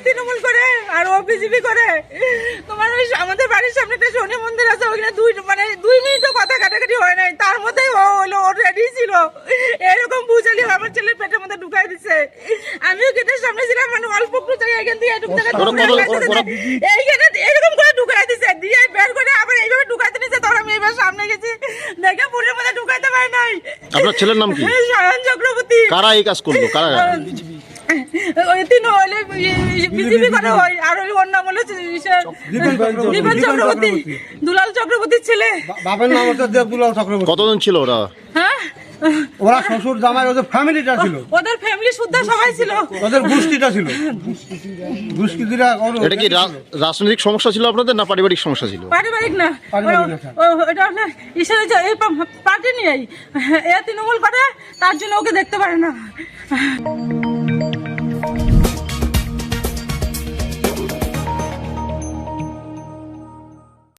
তৃণমূল করে আর ও বিজেপি করে। তোমার ওই আমাদের বাড়ির সামনে একটা শনি মন্দির আছে, ওইখানে 2 মিনিটও কথা কাটাকাটি হয় নাই, তার মধ্যেই ও হলো, ও রেডি ছিল এরকম বুঝালি আমার ছেলের পেটের মধ্যে ঢুকাই দিচ্ছে। আমিও গেটের সামনে ছিলাম, মানে অল্প একটু জায়গা এখান থেকে এটুকু জায়গা এইখানে এরকম করে ঢুকাই দিচ্ছে, দিয়ে বের করে আবার এইভাবে ঢুকাইতে নিচ্ছে। তখন আমি এবার সামনে গেছি, দেখে পুরের মধ্যে ঢুকাইতে পারি নাই। আপনার ছেলের নাম কি? সায়ন চক্রবর্তী। কারা এই কাজ করলো? কারা? ওই তিন হলে বিজেপি করে হয়, আর ওই ওর নাম হলো দীপন চক্রবর্তী, দুলাল চক্রবর্তীর ছেলে। বাবার নাম হচ্ছে দুলাল চক্রবর্তী। কতজন ছিল ওরা? হ্যাঁ, ওরা শ্বশুর জামাই, ওদের ফ্যামিলিটা ছিল, ওদের ফ্যামিলি শুদ্ধ সবাই ছিল, ওদের গোষ্ঠীটা ছিল, দুষ্কৃতীরা। এটা কি রাজনৈতিক সমস্যা ছিল আপনাদের, না পারিবারিক সমস্যা ছিল? পারিবারিক না, এটা এই পার্টি নিয়েই, এ তৃণমূল করে, তার জন্য ওকে দেখতে পারে না।